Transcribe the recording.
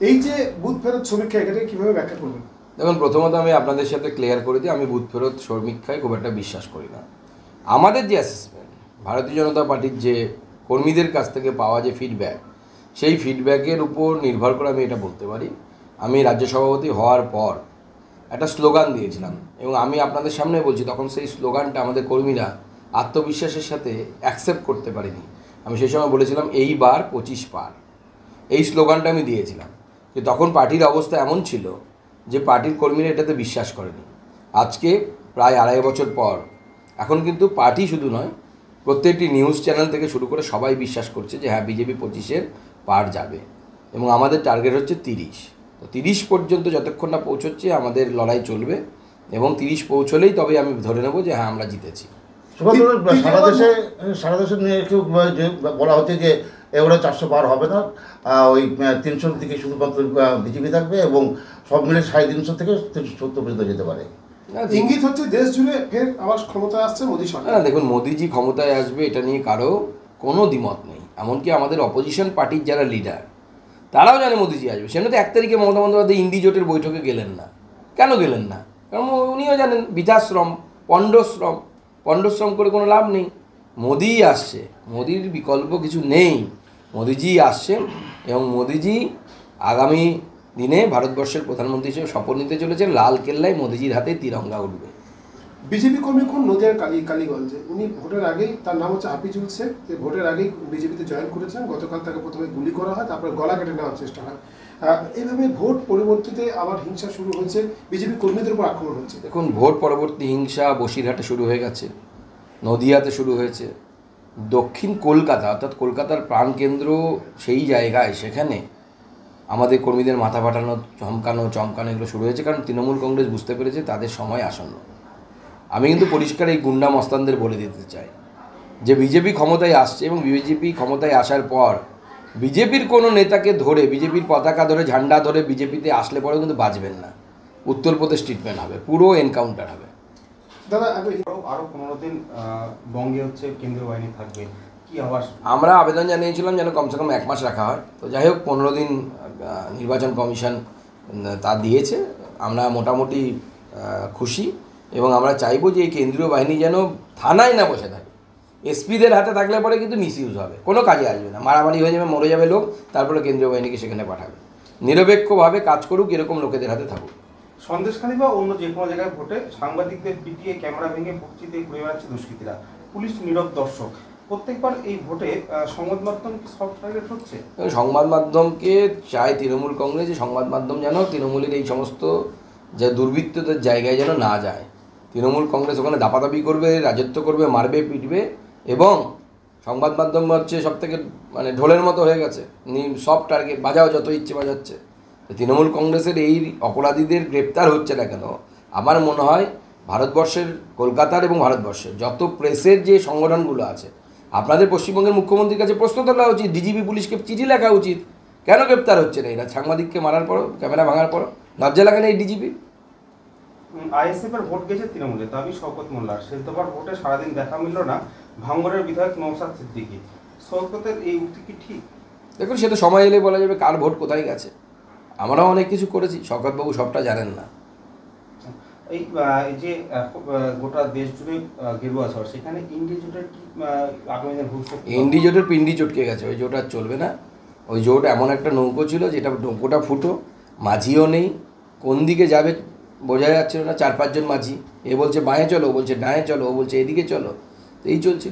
এই যে বুথ ফেরত সমীক্ষা এটাকে কীভাবে ব্যাখ্যা করবেন? দেখুন, প্রথমত আমি আপনাদের সাথে ক্লিয়ার করে দিই, আমি বুথ ফেরত সমীক্ষায় খুব একটা বিশ্বাস করি না। আমাদের যে অ্যাসেসমেন্ট, ভারতীয় জনতা পার্টির যে কর্মীদের কাছ থেকে পাওয়া যে ফিডব্যাক, সেই ফিডব্যাকের উপর নির্ভর করে আমি এটা বলতে পারি। আমি রাজ্য সভাপতি হওয়ার পর একটা স্লোগান দিয়েছিলাম এবং আমি আপনাদের সামনে বলছি, তখন সেই স্লোগানটা আমাদের কর্মীরা আত্মবিশ্বাসের সাথে অ্যাকসেপ্ট করতে পারেনি। আমি সেই সময় বলেছিলাম এইবার 25 পার, এই স্লোগানটা আমি দিয়েছিলাম। যে তখন পার্টির অবস্থা এমন ছিল যে পার্টির কর্মীরা এটাতে বিশ্বাস করেনি। আজকে প্রায় 2.5 বছর পর এখন কিন্তু পার্টি শুধু নয়, প্রত্যেকটি নিউজ চ্যানেল থেকে শুরু করে সবাই বিশ্বাস করছে যে হ্যাঁ, বিজেপি 25-এর পার যাবে এবং আমাদের টার্গেট হচ্ছে 30। তো 30 পর্যন্ত যতক্ষণ না পৌঁছচ্ছে আমাদের লড়াই চলবে এবং 30 পৌঁছলেই তবে আমি ধরে নেব যে হ্যাঁ, আমরা জিতেছি। সারা দেশে নিয়ে কেউ যে বলা হচ্ছে যে এবারে 400 পার হবে না, ওই 300 থেকে শুধুমাত্র বিজেপি থাকবে এবং সব মিলে 350 থেকে 370 পর্যন্ত যেতে পারে। ইঙ্গিত হচ্ছে দেশ জুড়ে ফের আবার ক্ষমতায় আসছে মোদী সরকার। দেখুন, মোদিজি ক্ষমতায় আসবে এটা নিয়ে কারো কোনো দ্বিমত নেই। এমনকি আমাদের অপোজিশন পার্টির যারা লিডার তারাও জানে মোদিজি আসবে। সেজন্য তো 1 তারিখে মমতা বন্দ্যোপাধ্যায় ইন্ডি জোটের বৈঠকে গেলেন না। কেন গেলেন না? কারণ উনিও জানেন বৃদ্ধাশ্রম, পণ্ডশ্রম করে কোনো লাভ নেই। মোদিই আসছে, মোদির বিকল্প কিছু নেই। মোদিজি আসছেন এবং মোদিজি আগামী দিনে ভারতবর্ষের প্রধানমন্ত্রী হিসেবে শপথ নিতে চলেছেন। লাল কেল্লায় মোদিজির হাতে তিরঙ্গা উঠবে। বিজেপি কর্মী কোন নদিয়ার কালীগঞ্জে, উনি ভোটের আগেই, তার নাম হচ্ছে হাফিজুল শেখ, ভোটের আগেই বিজেপিতে জয়েন করেছেন। গতকাল তাকে প্রথমে গুলি করা হয়, তারপরে গলা কেটে নেওয়ার চেষ্টা হয়। এইভাবে ভোট পরবর্তীতে আবার হিংসা শুরু হয়েছে, বিজেপি কর্মীদের উপর আক্রমণ হচ্ছে। দেখুন, ভোট পরবর্তী হিংসা বসিরহাটে শুরু হয়ে গেছে, নদিয়াতে শুরু হয়েছে, দক্ষিণ কলকাতা অর্থাৎ কলকাতার প্রাণকেন্দ্র সেই জায়গায়, সেখানে আমাদের কর্মীদের মাথা ফাটানো, চমকানো এগুলো শুরু হয়েছে। কারণ তৃণমূল কংগ্রেস বুঝতে পেরেছে তাদের সময় আসন্ন। আমি কিন্তু পরিষ্কার এই গুন্ডা মস্তানদের বলে দিতে চাই যে বিজেপি ক্ষমতায় আসছে এবং বিজেপি ক্ষমতায় আসার পর বিজেপির কোনো নেতাকে ধরে, বিজেপির পতাকা ধরে, ঝান্ডা ধরে বিজেপিতে আসলে পরেও কিন্তু বাঁচবেন না। উত্তরপ্রদেশ ট্রিটমেন্ট হবে, পুরো এনকাউন্টার হবে। দাদা, আরও 15 দিন বঙ্গে হচ্ছে কেন্দ্রীয় বাহিনী থাকবে, কি আবার? আমরা আবেদন জানিয়েছিলাম যেন কমসে কম 1 মাস রাখা হয়। তো যাই হোক, 15 দিন নির্বাচন কমিশন তা দিয়েছে। আমরা মোটামুটি খুশি এবং আমরা চাইবো যে এই কেন্দ্রীয় বাহিনী যেন থানায় না বসে থাকে। এসপিদের হাতে থাকলে পরে কিন্তু মিসইউজ হবে, কোনো কাজে আসবে না, মারামারি হয়ে যাবে, মরে যাবে লোক, তারপরে কেন্দ্রীয় বাহিনীকে সেখানে পাঠাবে। নিরপেক্ষভাবে কাজ করুক, এরকম লোকেদের হাতে থাকুক। সন্দেশখালী বা অন্য যে কোনো জায়গায় ভোটে সাংবাদিকদের পিটিয়ে ক্যামেরা ভেঙে বক্তৃতা ঘুরে বেড়াচ্ছে দুষ্কৃতীরা, পুলিশ নীরব দর্শক। প্রত্যেকবার এই ভোটে সংবাদ মাধ্যম কি সফট টার্গেট হচ্ছে? সংবাদ মাধ্যমকে চায় তৃণমূল কংগ্রেস যে সংবাদ মাধ্যম যেন তৃণমূলের এই সমস্ত যে দুর্বৃত্তদের জায়গায় যেন না যায়। তৃণমূল কংগ্রেস ওখানে দাপাদাপি করবে, রাজত্ব করবে, মারবে, পিটবে এবং সংবাদ মাধ্যম হচ্ছে সব থেকে মানে ঢোলের মতো হয়ে গেছে, সব টার্গেট, বাজাও যত ইচ্ছে বাজাচ্ছে। তৃণমূল কংগ্রেসের এই অপরাধীদের গ্রেপ্তার হচ্ছে না কেন? আমার মনে হয় ভারতবর্ষের, কলকাতার এবং ভারতবর্ষের যত প্রেসের যে সংগঠনগুলো আছে, আপনাদের পশ্চিমবঙ্গের মুখ্যমন্ত্রীর কাছে প্রশ্ন তোলা উচিত, ডিজিপি পুলিশকে চিঠি লেখা উচিত, কেন গ্রেপ্তার হচ্ছে না এরা? সাংবাদিককে মারার পরও, ক্যামেরা ভাঙার পরও লজ্জা লাগে না এই ডিজিপি? আইএসএফের ভোট গেছে তৃণমূলে, দাবি শওকত মোল্লার। শেলতোবার ভোটে সারাদিন দেখা মিলল না ভাঙড়ের বিধায়ক নওশাদ সিদ্দিকী। শওকতের এই উক্তি কি ঠিক? দেখুন, সেটা সময় এলে বলা যাবে কার ভোট কোথায় গেছে। আমরাও অনেক কিছু করেছি, শওকতবাবু সবটা জানেন না। এই যে গোটা দেশ জুড়ে গেরুয়া ঝড়, সেখানে ইন্ডি জোটের কি আগামী দিনে ভবিষ্যৎ? ইন্ডি জোটের পিন্ডি চটকে গেছে, ওই জোট আর চলবে না। ওই জোট এমন একটা নৌকো ছিল যেটা নৌকোটা ফুটো, মাঝিও নেই, কোন দিকে যাবে বোঝা যাচ্ছিল না। 4-5 জন মাঝি, এ বলছে বাঁয়ে চলো, ও বলছে ডাঁয়ে চলো, ও বলছে এদিকে চলো, তো এই চলছে।